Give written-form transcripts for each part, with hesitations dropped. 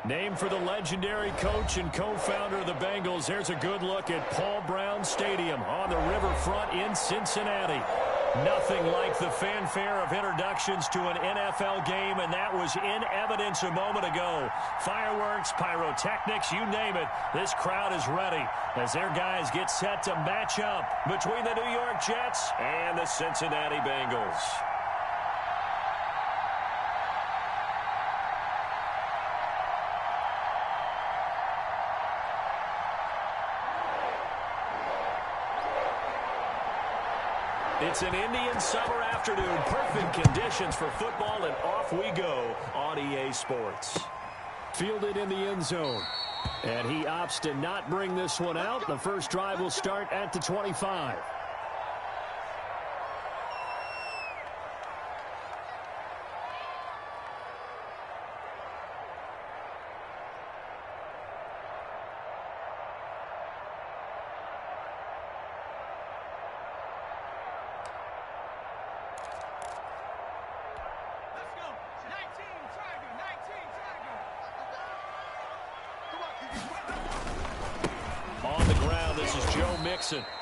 Named for the legendary coach and co-founder of the Bengals, there's a good look at Paul Brown Stadium on the riverfront in Cincinnati. Nothing like the fanfare of introductions to an NFL game, and that was in evidence a moment ago. Fireworks, pyrotechnics, you name it. This crowd is ready as their guys get set to match up between the New York Jets and the Cincinnati Bengals. It's an Indian summer afternoon. Perfect conditions for football, and off we go on EA Sports. Fielded in the end zone. And he opts to not bring this one out. The first drive will start at the 25.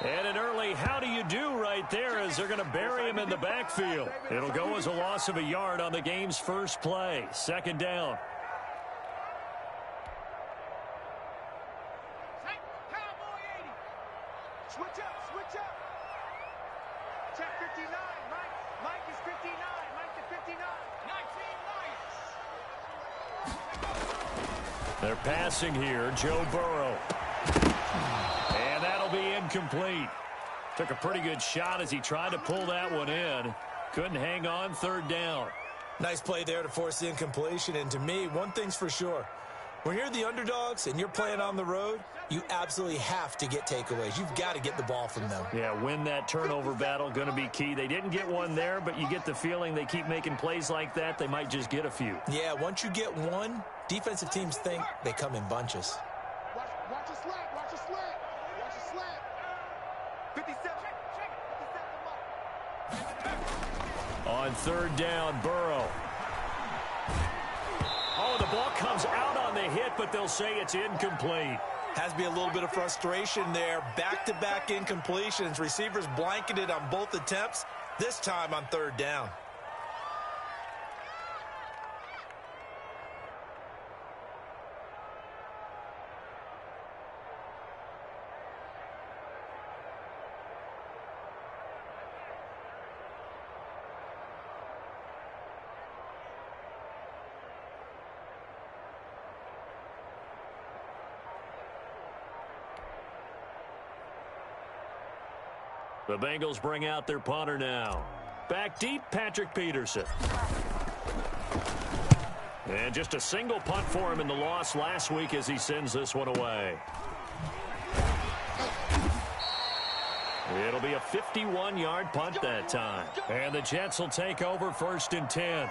And an early how do you do right there as they're going to bury him in the backfield. It'll go as a loss of a yard on the game's first play. Second down. Cowboy 80. Switch up, switch up. Check 59. Mike is 59. Mike to 59. 19 Myers. They're passing here. Joe Burrow. And that'll be incomplete. Took a pretty good shot as he tried to pull that one in. Couldn't hang on. Third down. Nice play there to force the incompletion. And to me, one thing's for sure. When you're the underdogs and you're playing on the road, you absolutely have to get takeaways. You've got to get the ball from them. Yeah, win that turnover battle, going to be key. They didn't get one there, but you get the feeling they keep making plays like that, they might just get a few. Yeah, once you get one, defensive teams think they come in bunches. Watch a slant, watch a slant. Watch a slant. 57. On third down, Burrow. Oh, the ball comes out on the hit, but they'll say it's incomplete. Has to be a little bit of frustration there. Back-to-back incompletions. Receivers blanketed on both attempts, this time on third down. The Bengals bring out their punter now. Back deep, Patrick Peterson. And just a single punt for him in the loss last week as he sends this one away. It'll be a 51-yard punt that time. And the Jets will take over first and 10.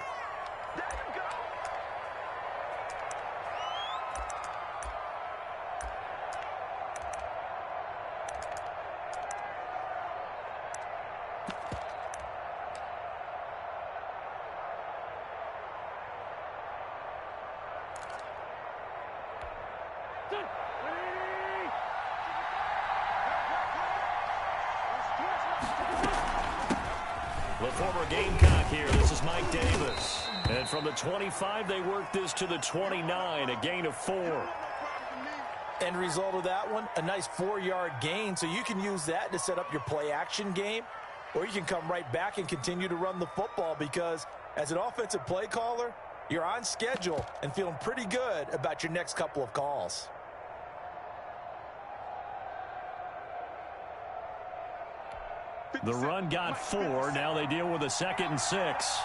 The former Gamecock here. This is Mike Davis. And from the 25, they work this to the 29, a gain of 4. End result of that one, a nice 4-yard gain. So you can use that to set up your play-action game, or you can come right back and continue to run the football because as an offensive play caller, you're on schedule and feeling pretty good about your next couple of calls. The run got 4. Now they deal with a 2nd and 6.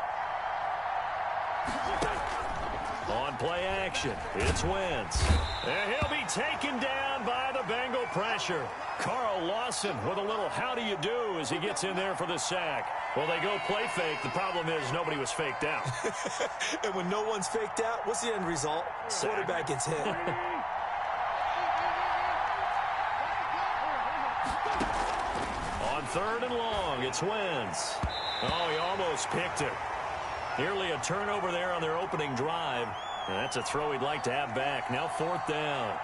On play action, it's Wentz. And he'll be taken down by the Bengal pressure. Carl Lawson with a little how do you do as he gets in there for the sack. Well, they go play fake. The problem is nobody was faked out. And when no one's faked out, what's the end result? Sack. Quarterback gets hit. On third and long, it's Wentz. Oh, he almost picked it. Nearly a turnover there on their opening drive. And that's a throw he'd like to have back. Now 4th down.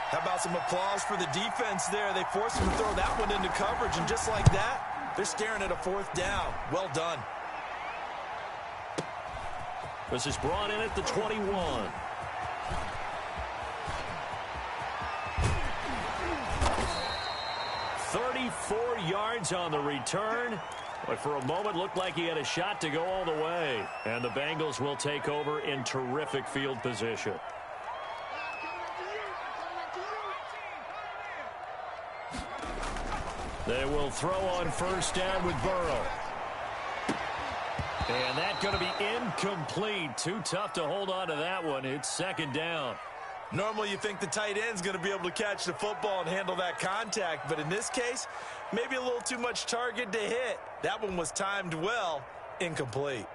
How about some applause for the defense there? They forced him to throw that one into coverage, and just like that, they're staring at a 4th down. Well done. This is brought in at the 21. "34 yards on the return. But for a moment, looked like he had a shot to go all the way. And the Bengals will take over in terrific field position. They will throw on 1st down with Burrow. And that's going to be incomplete. Too tough to hold on to that one. It's 2nd down. Normally you think the tight end's going to be able to catch the football and handle that contact, but in this case, maybe a little too much target to hit. That one was timed well, incomplete.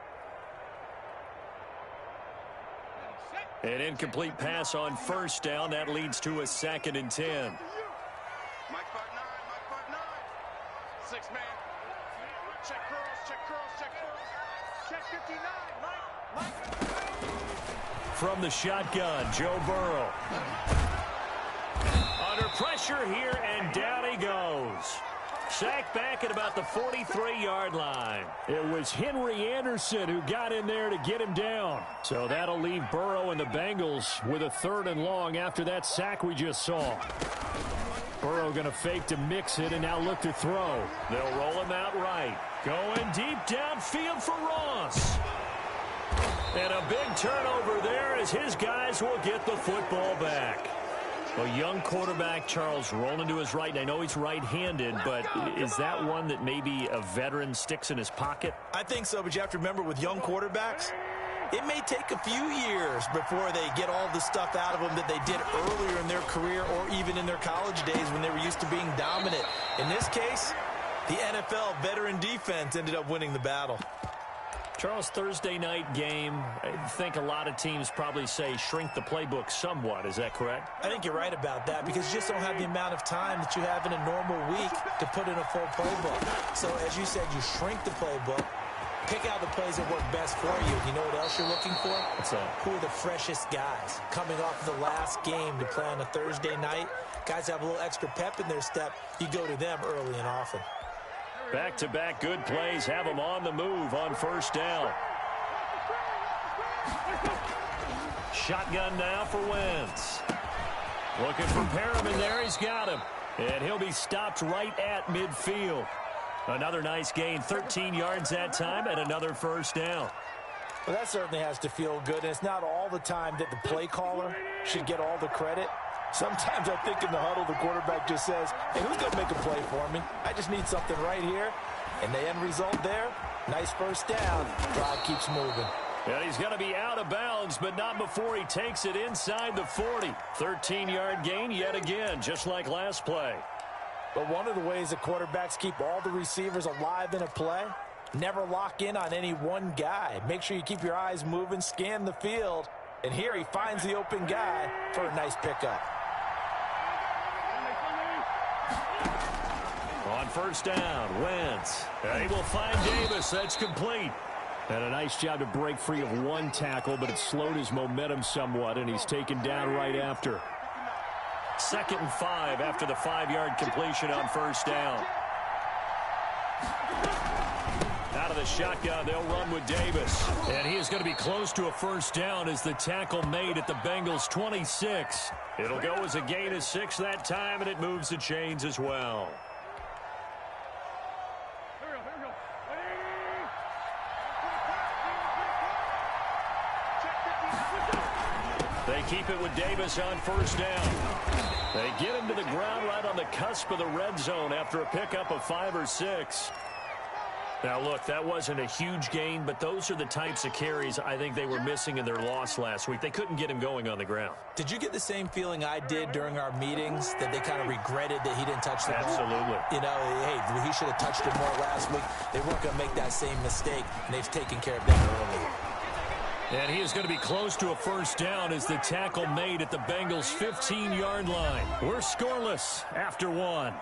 An incomplete pass on 1st down. That leads to a 2nd and 10. Mike 5'9", Mike 5'9". 6 man. Check curls, check curls, check curls. Check 59, Mike. From the shotgun, Joe Burrow. Under pressure here, and down he goes. Sacked back at about the 43-yard line. It was Henry Anderson who got in there to get him down. So that'll leave Burrow and the Bengals with a 3rd and long after that sack we just saw. Burrow going to fake to mix it and now look to throw. They'll roll him out right. Going deep downfield for Ross. And a big turnover there as his guys will get the football back. A young quarterback, Charles, rolling to his right. I know he's right-handed, but is that one that maybe a veteran sticks in his pocket? I think so, but you have to remember with young quarterbacks, it may take a few years before they get all the stuff out of them that they did earlier in their career or even in their college days when they were used to being dominant. In this case, the NFL veteran defense ended up winning the battle. Charles, Thursday night game, I think a lot of teams probably say shrink the playbook somewhat. Is that correct? I think you're right about that because you just don't have the amount of time that you have in a normal week to put in a full playbook. So, as you said, you shrink the playbook, pick out the plays that work best for you. You know what else you're looking for? What's that? Who are the freshest guys coming off the last game to play on a Thursday night? Guys have a little extra pep in their step. You go to them early and often. Back-to-back good plays have them on the move on 1st down. Shotgun now for Wentz. Looking for Perriman there. He's got him. And he'll be stopped right at midfield. Another nice gain, 13 yards that time, and another 1st down. Well, that certainly has to feel good. And it's not all the time that the play caller should get all the credit. Sometimes I think in the huddle, the quarterback just says, hey, who's going to make a play for me? I just need something right here. And the end result there, nice 1st down. Drive keeps moving. And he's going to be out of bounds, but not before he takes it inside the 40. 13-yard gain yet again, just like last play. But one of the ways that quarterbacks keep all the receivers alive in a play, never lock in on any one guy. Make sure you keep your eyes moving, scan the field. And here he finds the open guy for a nice pickup. On 1st down, Wentz. And he will find Davis. That's complete. And a nice job to break free of one tackle, but it slowed his momentum somewhat, and he's taken down right after. 2nd and 5 after the 5-yard completion on 1st down. Out of the shotgun, they'll run with Davis. And he is going to be close to a 1st down as the tackle made at the Bengals' 26. It'll go as a gain of 6 that time, and it moves the chains as well. They keep it with Davis on 1st down. They get him to the ground right on the cusp of the red zone after a pickup of 5 or 6. Now, look, that wasn't a huge gain, but those are the types of carries I think they were missing in their loss last week. They couldn't get him going on the ground. Did you get the same feeling I did during our meetings, that they kind of regretted that he didn't touch the ball? Absolutely. You know, hey, he should have touched it more last week. They weren't going to make that same mistake, and they've taken care of that early. And he is going to be close to a 1st down as the tackle made at the Bengals' 15-yard line. We're scoreless after 1.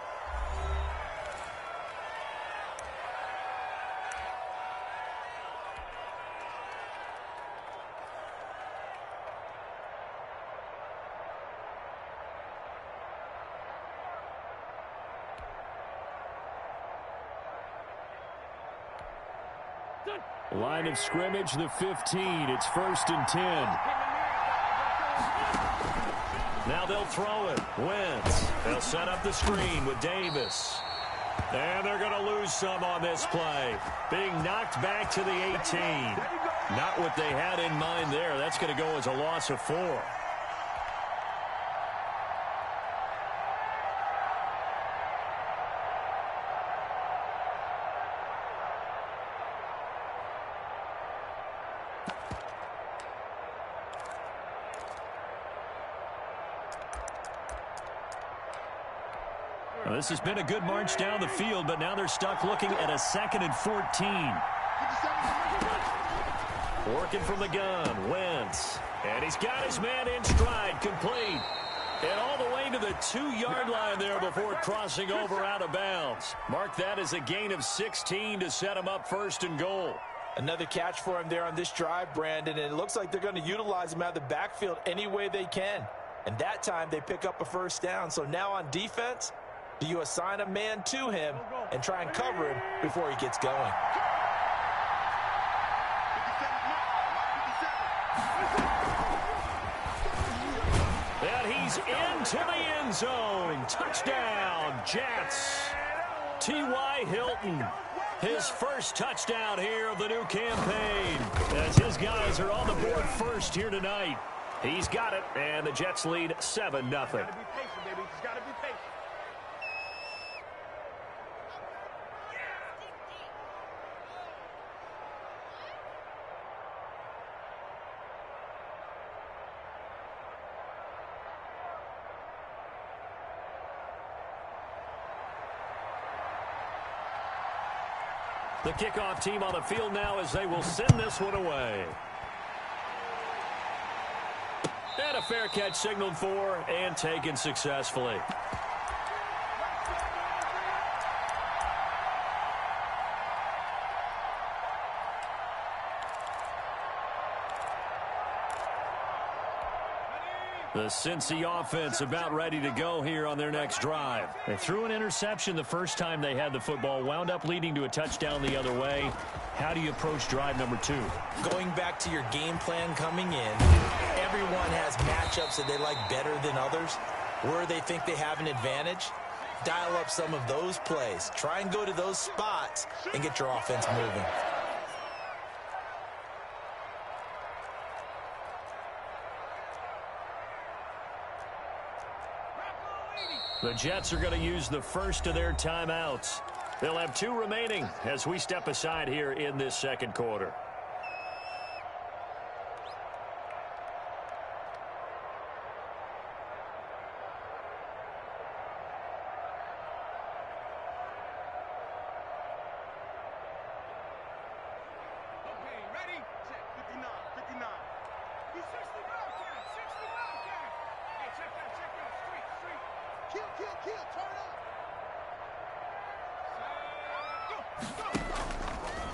Line of scrimmage, the 15. It's 1st and 10. Now they'll throw it. Wentz. They'll set up the screen with Davis. And they're going to lose some on this play. Being knocked back to the 18. Not what they had in mind there. That's going to go as a loss of 4. Well, this has been a good march down the field, but now they're stuck looking at a 2nd and 14. Working from the gun, Wentz. And he's got his man in stride, complete. And all the way to the 2-yard line there before crossing over out of bounds. Mark that as a gain of 16 to set him up 1st and goal. Another catch for him there on this drive, Brandon, and it looks like they're going to utilize him out of the backfield any way they can. And that time they pick up a 1st down. So now on defense, do you assign a man to him and try and cover him before he gets going? And he's into the end zone. Touchdown, Jets. T.Y. Hilton, his first touchdown here of the new campaign, as his guys are on the board first here tonight. He's got it, and the Jets lead 7-0. The kickoff team on the field now as they will send this one away. And a fair catch signaled for and taken successfully. The Cincy offense about ready to go here on their next drive. They threw an interception the first time they had the football, wound up leading to a touchdown the other way. How do you approach drive number 2? Going back to your game plan coming in, everyone has matchups that they like better than others, where they think they have an advantage. Dial up some of those plays. Try and go to those spots and get your offense moving. The Jets are going to use the first of their timeouts. They'll have 2 remaining as we step aside here in this second quarter.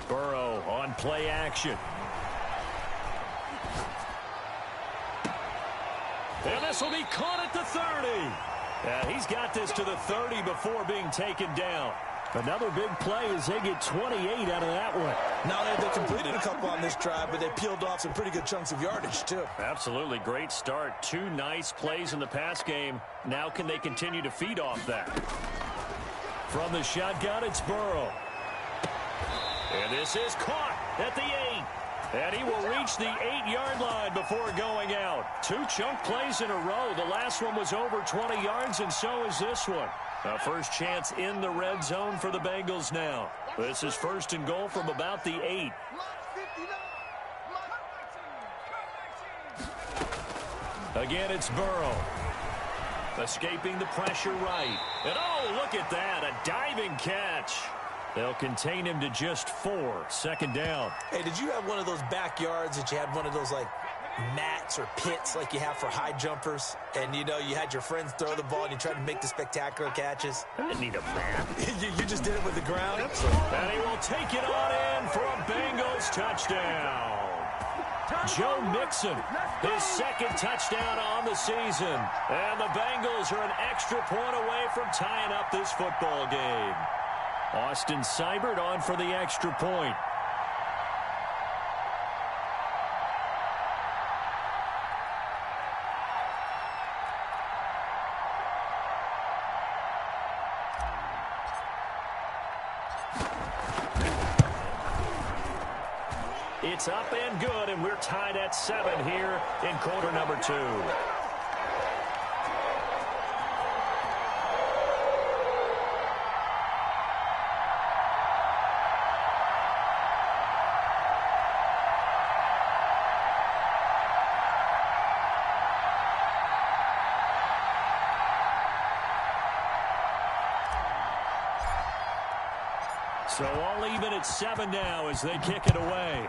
Burrow on play action. And this will be caught at the 30. He's got this to the 30 before being taken down. Another big play as they get 28 out of that one. Now they completed a couple on this drive, but they peeled off some pretty good chunks of yardage, too. Absolutely great start. 2 nice plays in the pass game. Now can they continue to feed off that? From the shotgun, it's Burrow. And this is caught at the 8. And he will reach the 8-yard line before going out. 2 chunk plays in a row. The last one was over 20 yards, and so is this one. A first chance in the red zone for the Bengals now. This is 1st and goal from about the 8. Again, it's Burrow. Escaping the pressure right. And oh, look at that, a diving catch. They'll contain him to just 4. Second down. Hey, did you have one of those backyards that you had one of those, like, mats or pits like you have for high jumpers? And, you know, you had your friends throw the ball and you tried to make the spectacular catches? I didn't need a mat. you just did it with the ground? And he will take it on in for a Bengals touchdown. Joe Mixon, his 2nd touchdown on the season. And the Bengals are an extra point away from tying up this football game. Austin Seibert on for the extra point. It's up and good, and we're tied at 7 here in quarter number 2. So all even at 7 now as they kick it away.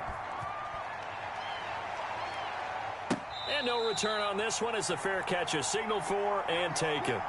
And no return on this one as the fair catch is signaled for and taken.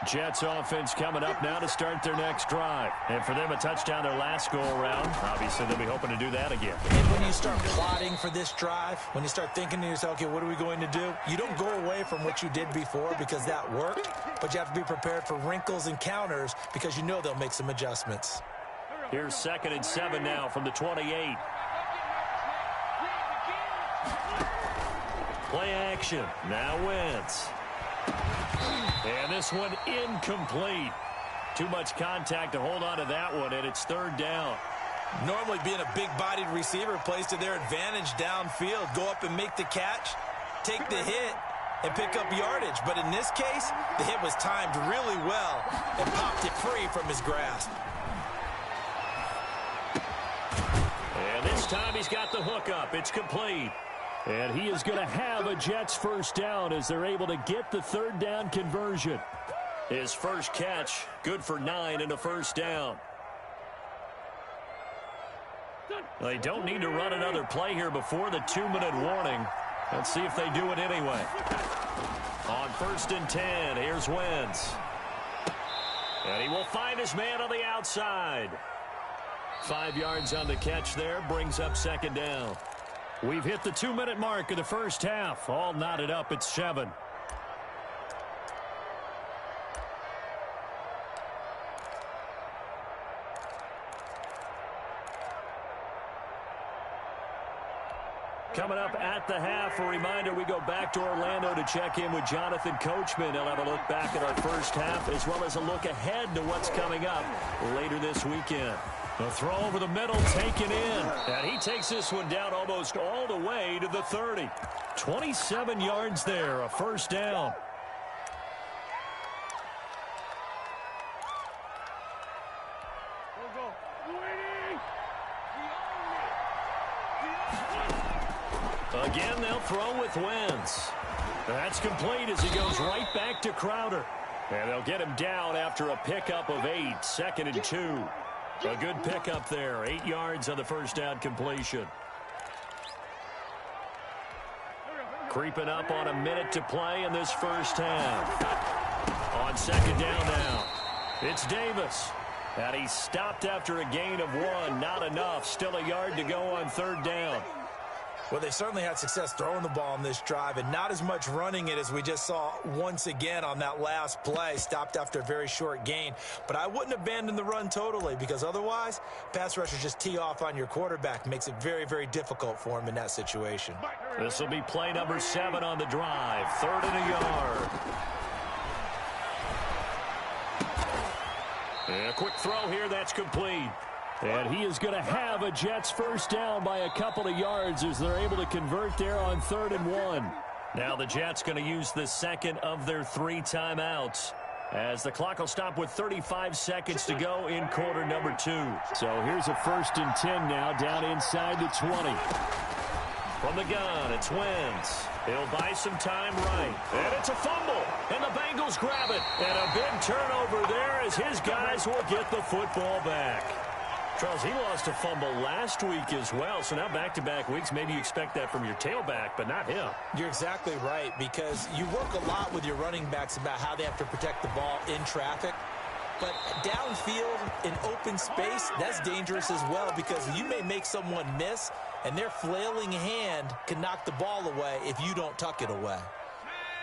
Jets offense coming up now to start their next drive. And for them, a touchdown their last go-around. Obviously, they'll be hoping to do that again. And when you start plotting for this drive, when you start thinking to yourself, okay, what are we going to do? You don't go away from what you did before because that worked, but you have to be prepared for wrinkles and counters because you know they'll make some adjustments. Here's 2nd and 7 now from the 28. Play action. Now Wentz. And this one incomplete. Too much contact to hold on to that one, and it's 3rd down. Normally being a big-bodied receiver plays to their advantage downfield. Go up and make the catch, take the hit, and pick up yardage. But in this case, the hit was timed really well and popped it free from his grasp. And this time he's got the hook up. It's complete. And he is going to have a Jets first down as they're able to get the 3rd down conversion. His first catch, good for 9 and a first down. They don't need to run another play here before the 2-minute warning. Let's see if they do it anyway. On 1st and 10, here's Wentz. And he will find his man on the outside. 5 yards on the catch there, brings up 2nd down. We've hit the 2-minute mark of the first half. All knotted up at 7. Coming up at the half, a reminder, we go back to Orlando to check in with Jonathan Coachman. He'll have a look back at our first half as well as a look ahead to what's coming up later this weekend. The throw over the middle taken in. And he takes this one down almost all the way to the 30. 27 yards there, a first down. Again, they'll throw with Wentz. That's complete as he goes right back to Crowder. And they'll get him down after a pickup of 8, 2nd and 2. A good pickup there, 8 yards on the first down completion. Creeping up on a minute to play in this first half. On 2nd down now, it's Davis. And he's stopped after a gain of 1. Not enough. Still a yard to go on 3rd down. Well, they certainly had success throwing the ball in this drive and not as much running it as we just saw once again on that last play. Stopped after a very short gain. But I wouldn't abandon the run totally because otherwise, pass rushers just tee off on your quarterback. Makes it very, very difficult for him in that situation. This will be play number 7 on the drive. 3rd and a yard. And a quick throw here. That's complete. And he is going to have a Jets first down by a couple of yards as they're able to convert there on 3rd and 1. Now the Jets going to use the 2nd of their 3 timeouts as the clock will stop with 35 seconds to go in quarter number 2. So here's a 1st and 10 now down inside the 20. From the gun, it's Wentz. He'll buy some time right. And it's a fumble. And the Bengals grab it. And a big turnover there as his guys will get the football back. Charles, he lost a fumble last week as well, so now back-to-back weeks, maybe you expect that from your tailback, but not him. You're exactly right, because you work a lot with your running backs about how they have to protect the ball in traffic, but downfield in open space, that's dangerous as well, because you may make someone miss, and their flailing hand can knock the ball away if you don't tuck it away.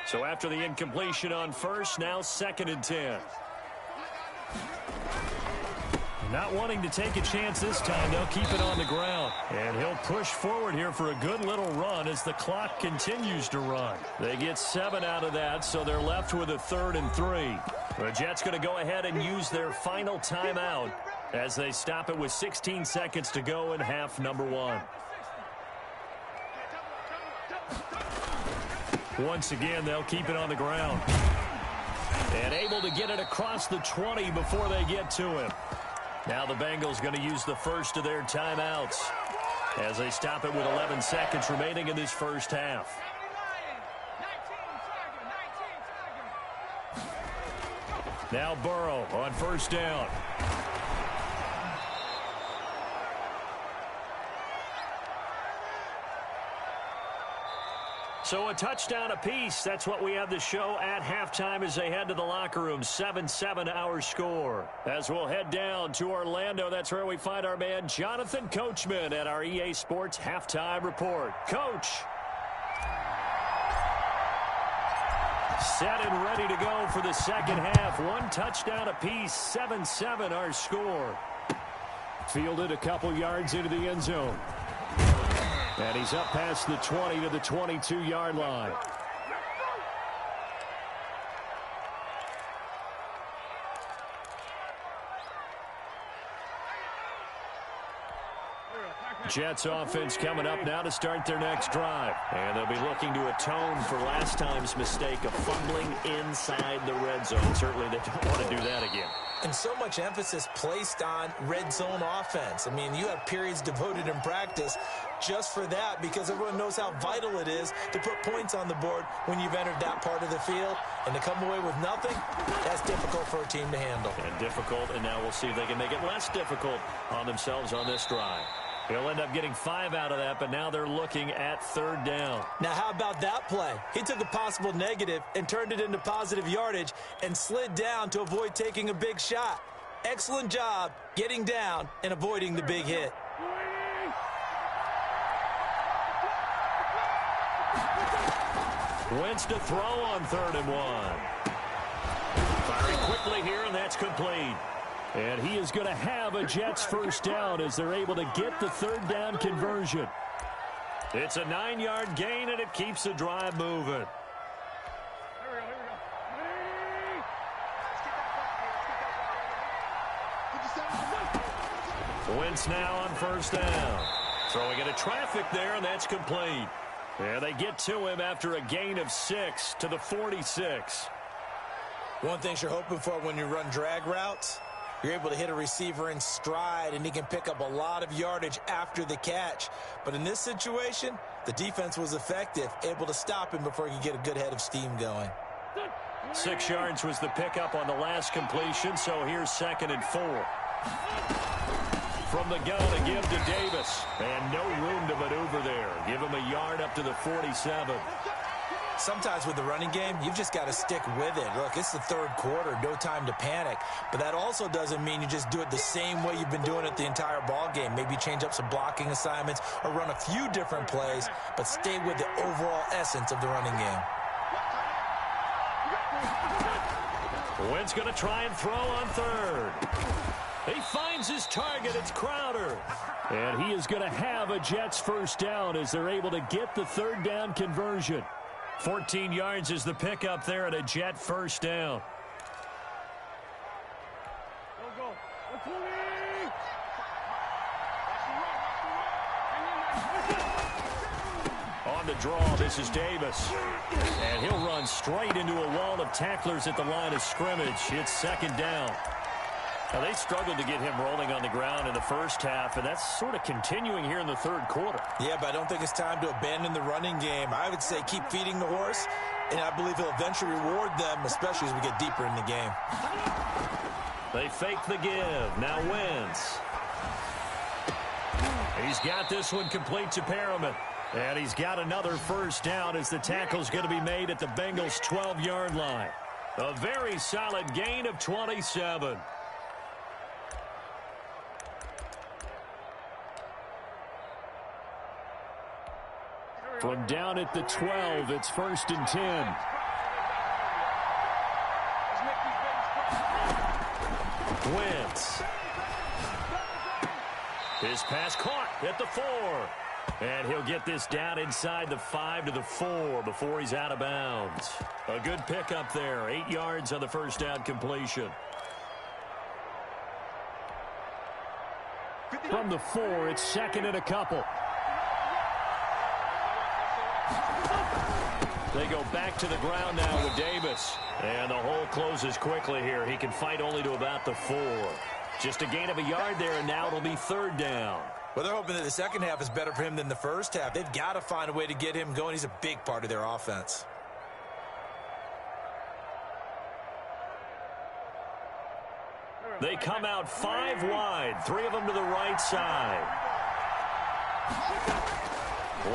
So after the incompletion on 1st, now 2nd and 10. not wanting to take a chance this time. They'll keep it on the ground. And he'll push forward here for a good little run as the clock continues to run. They get 7 out of that, so they're left with a 3rd and 3. The Jets going to go ahead and use their final timeout as they stop it with 16 seconds to go in half number 1. Once again, they'll keep it on the ground. And able to get it across the 20 before they get to him. Now the Bengals going to use the first of their timeouts as they stop it with 11 seconds remaining in this first half. Now Burrow on first down. So a touchdown apiece. That's what we have the show at halftime as they head to the locker room. 7-7 our score. As we'll head down to Orlando, that's where we find our man Jonathan Coachman at our EA Sports Halftime Report. Coach. Set and ready to go for the second half. 1 touchdown apiece. 7-7 our score. Fielded a couple yards into the end zone. And he's up past the 20 to the 22-yard line. Jets offense coming up now to start their next drive. And they'll be looking to atone for last time's mistake of fumbling inside the red zone. Certainly they don't want to do that again. And so much emphasis placed on red zone offense. I mean, you have periods devoted in practice just for that because everyone knows how vital it is to put points on the board when you've entered that part of the field. And to come away with nothing, that's difficult for a team to handle. And difficult, and now we'll see if they can make it less difficult on themselves on this drive. He'll end up getting 5 out of that, but now they're looking at 3rd down. Now, how about that play? He took a possible negative and turned it into positive yardage and slid down to avoid taking a big shot. Excellent job getting down and avoiding the big hit. Wentz to throw on 3rd and 1. Firing quickly here, and that's complete. And he is going to have a Jets first down as they're able to get the 3rd down conversion. It's a 9-yard gain, and it keeps the drive moving. Wentz now on first down. Throwing into traffic there, and that's complete. And they get to him after a gain of 6 to the 46. One thing you're hoping for when you run drag routes, you're able to hit a receiver in stride, and he can pick up a lot of yardage after the catch. But in this situation, the defense was effective, able to stop him before he could get a good head of steam going. 6 yards was the pickup on the last completion, so here's 2nd and 4. From the gun to give to Davis. And no room to maneuver there. Give him a yard up to the 47. Sometimes with the running game, you've just got to stick with it. Look, it's the 3rd quarter, no time to panic. But that also doesn't mean you just do it the same way you've been doing it the entire ball game. Maybe change up some blocking assignments or run a few different plays, but stay with the overall essence of the running game. Wentz going to try and throw on 3rd. He finds his target. It's Crowder. And he is going to have a Jets first down as they're able to get the 3rd down conversion. 14 yards is the pickup there at a Jet first down. On the draw, this is Davis. And he'll run straight into a wall of tacklers at the line of scrimmage. It's 2nd down. Now, they struggled to get him rolling on the ground in the first half, and that's sort of continuing here in the 3rd quarter. Yeah, but I don't think it's time to abandon the running game. I would say keep feeding the horse, and I believe he'll eventually reward them, especially as we get deeper in the game. They fake the give. Now Wentz. He's got this one complete to Perriman. And he's got another first down as the tackle's going to be made at the Bengals' 12-yard line. A very solid gain of 27. From down at the 12, it's 1st and 10. Wentz. His pass caught at the 4. And he'll get this down inside the 5 to the 4 before he's out of bounds. A good pickup there. 8 yards on the first down completion. From the 4, it's second and a couple. They go back to the ground now with Davis. And the hole closes quickly here. He can fight only to about the 4. Just a gain of a yard there, and now it'll be third down. Well, they're hoping that the second half is better for him than the first half. They've got to find a way to get him going. He's a big part of their offense. They come out 5 wide, 3 of them to the right side.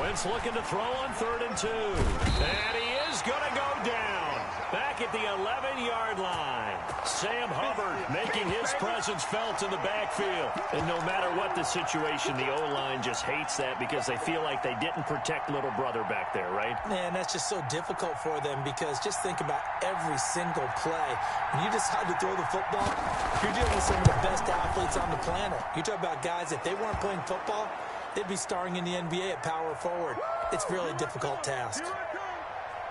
Wentz looking to throw on 3rd and 2. And he is going to go down. Back at the 11-yard line. Sam Hubbard making his presence felt in the backfield. And no matter what the situation, the O-line just hates that because they feel like they didn't protect little brother back there, right? Man, that's just so difficult for them because just think about every single play. When you decide to throw the football, you're dealing with some of the best athletes on the planet. You talk about guys, if they weren't playing football, they'd be starring in the NBA at power forward. It's a really difficult task.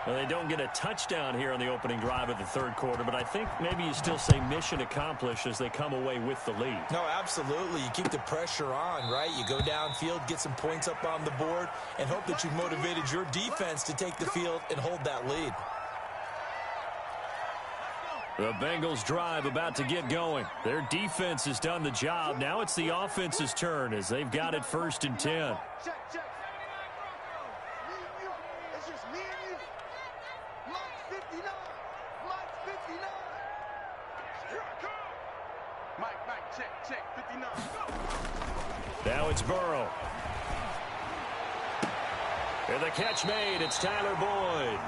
Well, they don't get a touchdown here on the opening drive of the third quarter, but I think maybe you still say mission accomplished as they come away with the lead. No, absolutely. You keep the pressure on, right? You go downfield, get some points up on the board, and hope that you've motivated your defense to take the field and hold that lead. The Bengals drive about to get going. Their defense has done the job. Now it's the offense's turn as they've got it 1st and 10. Now it's Burrow. And the catch made. It's Tyler Boyd.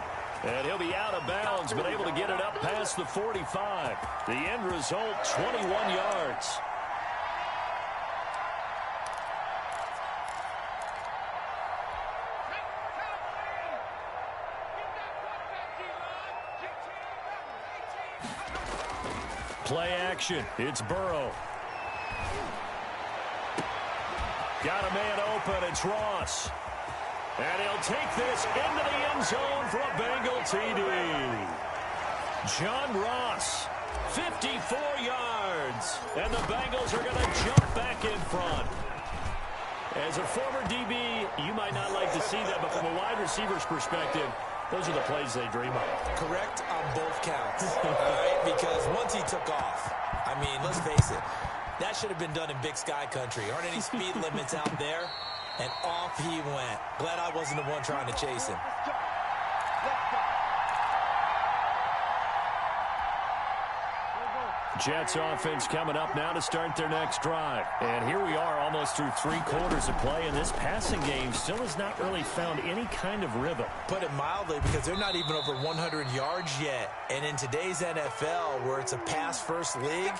And he'll be out of bounds, but able to get it up past the 45. The end result, 21 yards. Play action. It's Burrow. Got a man open. It's Ross. And he'll take this into the end zone for a Bengal TD. John Ross, 54 yards. And the Bengals are going to jump back in front. As a former DB, you might not like to see that, but from a wide receiver's perspective, those are the plays they dream of. Correct on both counts, all right? Because once he took off, I mean, let's face it, that should have been done in Big Sky country. Aren't any speed limits out there? And off he went. Glad I wasn't the one trying to chase him. Jets offense coming up now to start their next drive. And here we are almost through 3 quarters of play, and this passing game still has not really found any kind of rhythm. Put it mildly, because they're not even over 100 yards yet. And in today's NFL, where it's a pass-first league,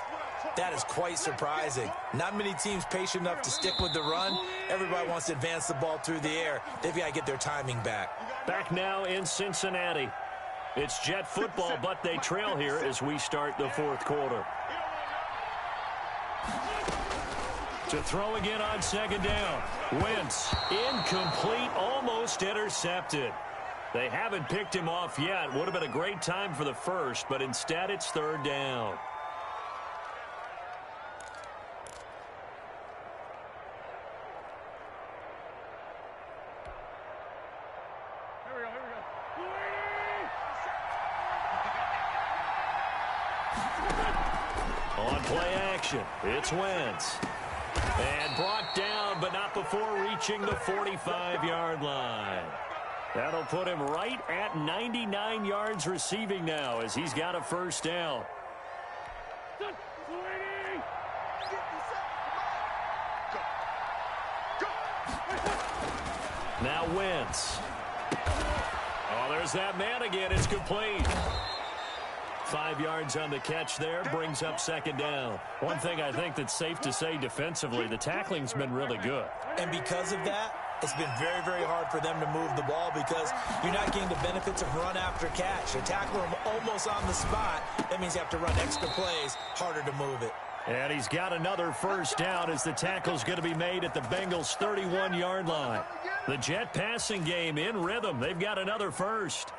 that is quite surprising. Not many teams patient enough to stick with the run. Everybody wants to advance the ball through the air. They've got to get their timing back. Back now in Cincinnati. It's Jet football, but they trail here as we start the 4th quarter. To throw again on 2nd down. Wentz, incomplete, almost intercepted. They haven't picked him off yet. Would have been a great time for the first, but instead it's 3rd down. On play action, it's Wentz. And brought down, but not before reaching the 45-yard line. That'll put him right at 99 yards receiving now as he's got a 1st down. Now Wentz. Oh, there's that man again. It's complete. 5 yards on the catch there, brings up 2nd down. One thing I think that's safe to say defensively, the tackling's been really good. And because of that, it's been very, very hard for them to move the ball because you're not getting the benefits of run after catch. They tackle them almost on the spot. That means you have to run extra plays, harder to move it. And he's got another first down as the tackle's going to be made at the Bengals' 31-yard line. The Jet passing game in rhythm. They've got another first.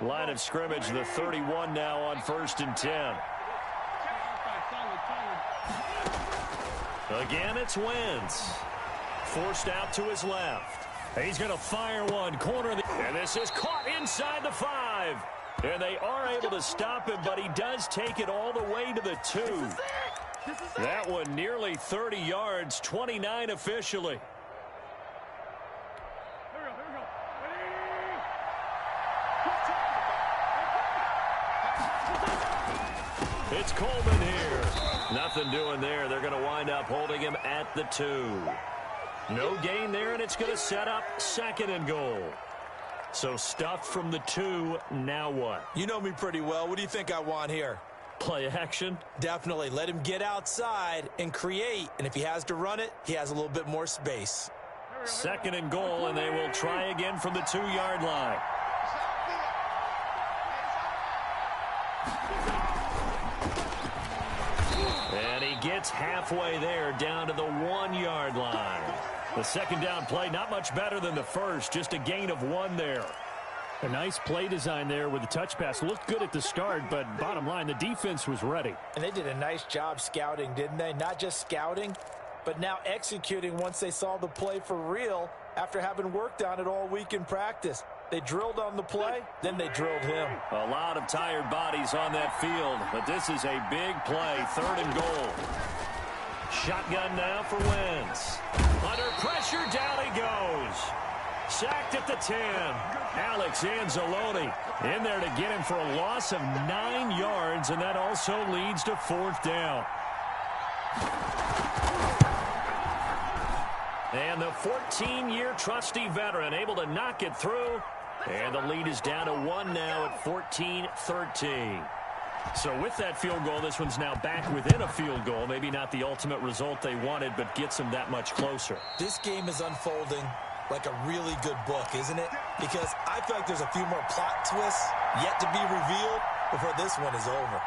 Line of scrimmage, the 31 now on 1st and 10. Again, it's Wentz. Forced out to his left. He's going to fire one. Corner. And this is caught inside the 5. And they are able to stop him, but he does take it all the way to the 2. That one nearly 30 yards, 29 officially. It's Coleman here. Nothing doing there. They're going to wind up holding him at the 2. No gain there, and it's going to set up 2nd and goal. So stuffed from the 2, now what? You know me pretty well. What do you think I want here? Play action? Definitely. Let him get outside and create. And if he has to run it, he has a little bit more space. 2nd and goal, and they will try again from the 2-yard line. And he gets halfway there down to the 1-yard line. The 2nd down play, not much better than the first, just a gain of 1 there. A nice play design there with the touch pass. Looked good at the start, but bottom line, the defense was ready. And they did a nice job scouting, didn't they? Not just scouting, but now executing once they saw the play for real after having worked on it all week in practice. They drilled on the play, then they drilled him. A lot of tired bodies on that field, but this is a big play, 3rd and goal. Shotgun now for Wentz. Under pressure, down he goes. Sacked at the 10. Alex Anzalone in there to get him for a loss of 9 yards, and that also leads to 4th down. And the 14-year trusty veteran able to knock it through. And the lead is down to 1 now at 14-13. So with that field goal, this one's now back within a field goal. Maybe not the ultimate result they wanted, but gets them that much closer. This game is unfolding like a really good book, isn't it? Because I feel like there's a few more plot twists yet to be revealed before this one is over.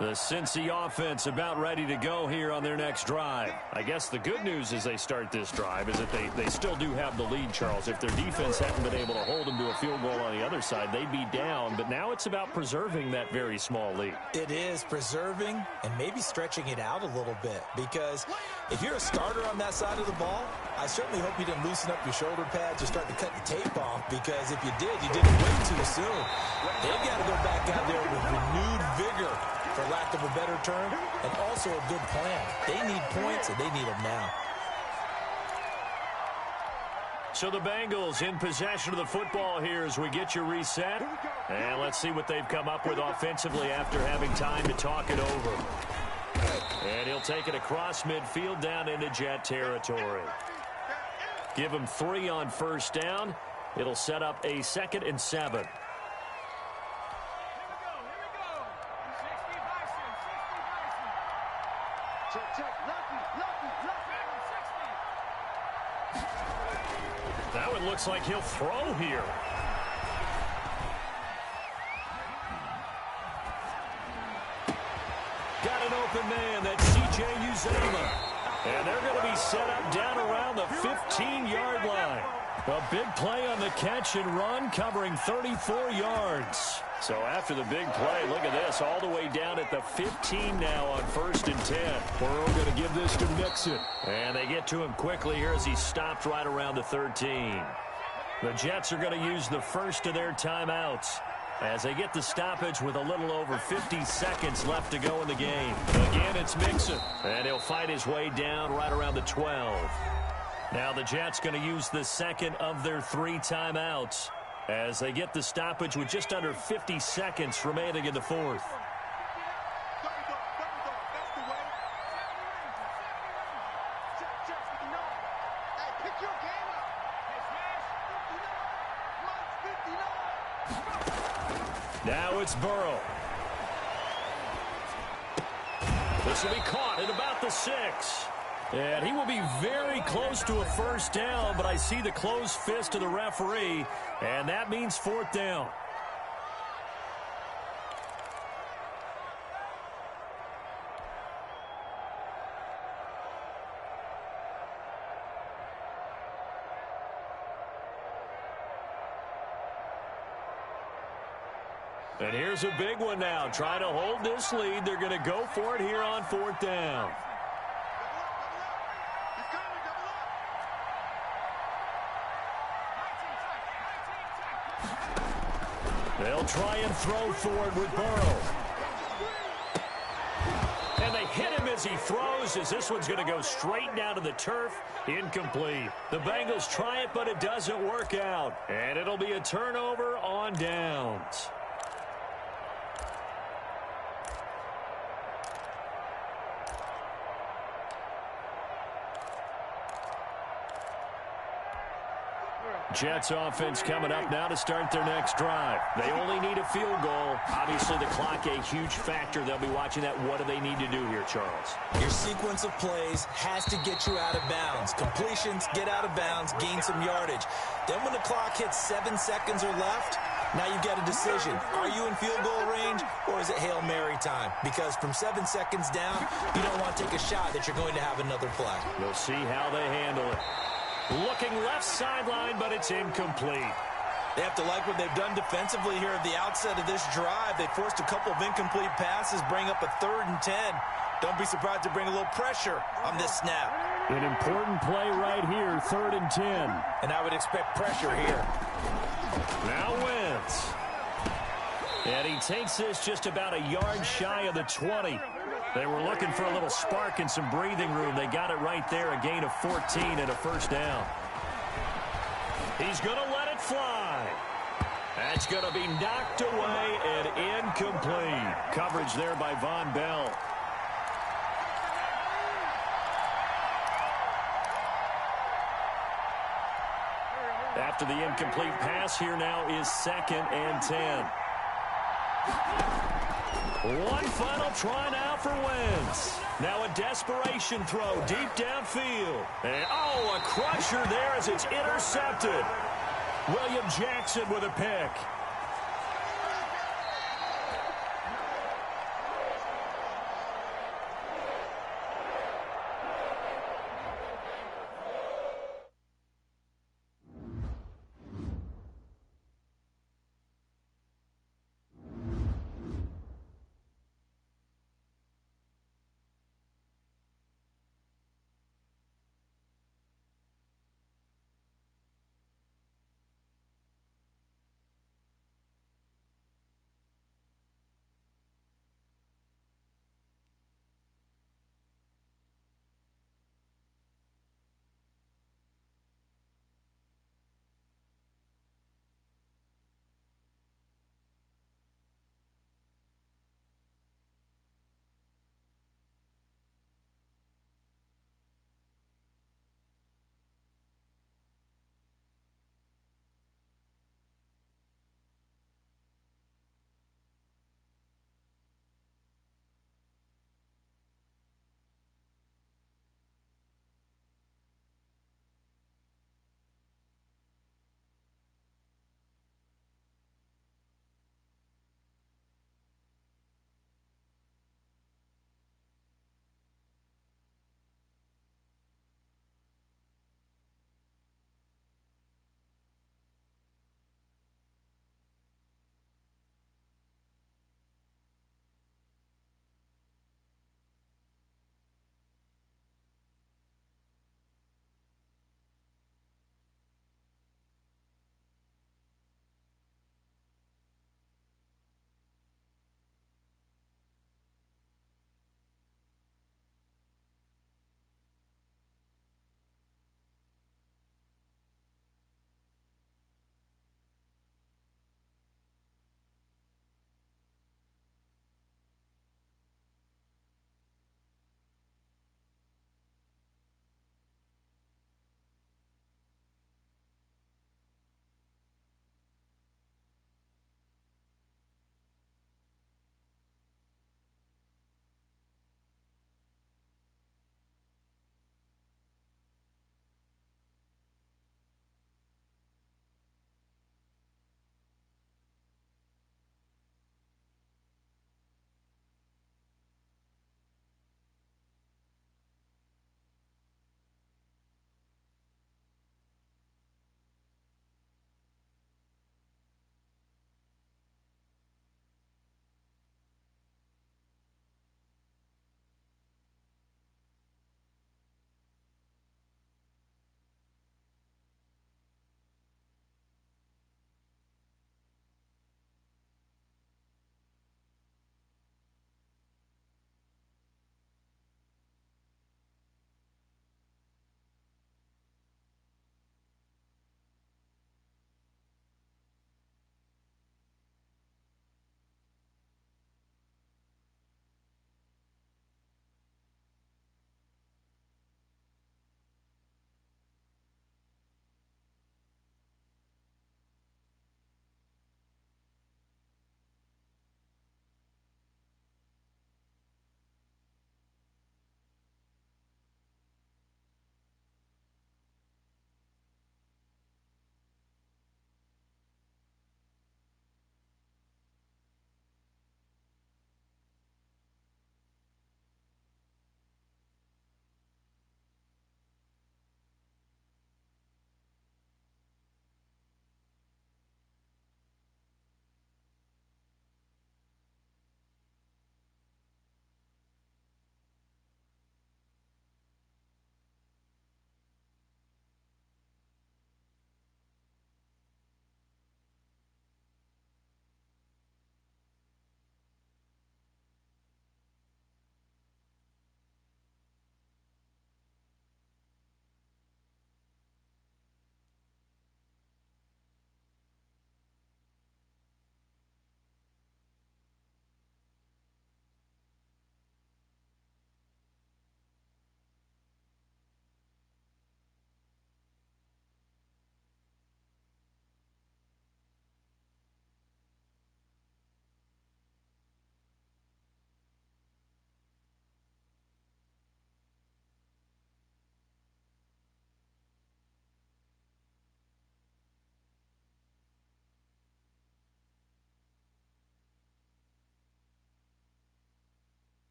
The Cincy offense about ready to go here on their next drive. I guess the good news as they start this drive is that they still do have the lead, Charles. If their defense hadn't been able to hold them to a field goal on the other side, they'd be down. But now it's about preserving that very small lead. It is preserving and maybe stretching it out a little bit. Because if you're a starter on that side of the ball, I certainly hope you didn't loosen up your shoulder pads or start to cut the tape off. Because if you did it way too soon. They've got to go back out there with renewed vigor, for lack of a better term, and also a good plan. They need points, and they need them now. So the Bengals in possession of the football here as we get you reset. And let's see what they've come up with offensively after having time to talk it over. And he'll take it across midfield down into Jet territory. Give him 3 on 1st down. It'll set up a 2nd and 7. That one looks like he'll throw here. Got an open man. That's C.J. Uzomah. And they're going to be set up down around the 15-yard line. A big play on the catch and run, covering 34 yards. So after the big play, look at this, all the way down at the 15 now on 1st and 10. Burrow going to give this to Mixon. And they get to him quickly here as he stopped right around the 13. The Jets are going to use the first of their timeouts as they get the stoppage with a little over 50 seconds left to go in the game. Again, it's Mixon. And he'll fight his way down right around the 12. Now the Jets going to use the second of their 3 timeouts as they get the stoppage with just under 50 seconds remaining in the 4th. Now it's Burrow. This will be caught at about the 6. And he will be very close to a 1st down, but I see the closed fist of the referee, and that means 4th down. And here's a big one now. Trying to hold this lead. They're going to go for it here on 4th down. They'll try and throw for it with Burrow. And they hit him as he throws, as this one's going to go straight down to the turf. Incomplete. The Bengals try it, but it doesn't work out. And it'll be a turnover on downs. Jets offense coming up now to start their next drive. They only need a field goal. Obviously, the clock a huge factor. They'll be watching that. What do they need to do here, Charles? Your sequence of plays has to get you out of bounds. Completions, get out of bounds, gain some yardage. Then when the clock hits 7 seconds or left, now you've got a decision. Are you in field goal range, or is it Hail Mary time? Because from 7 seconds down, you don't want to take a shot that you're going to have another play. We'll see how they handle it. Looking left sideline, but it's incomplete. They have to like what they've done defensively here at the outset of this drive. They forced a couple of incomplete passes, bring up a 3rd and 10. Don't be surprised to bring a little pressure on this snap. An important play right here, 3rd and 10. And I would expect pressure here. Now Wentz. And he takes this just about a yard shy of the 20. They were looking for a little spark and some breathing room. They got it right there, a gain of 14 and a 1st down. He's going to let it fly. That's going to be knocked away and incomplete. Coverage there by Von Bell. After the incomplete pass, here now is 2nd and 10. One final try now for Wentz. Now a desperation throw deep downfield. And, a crusher there as it's intercepted. William Jackson with a pick.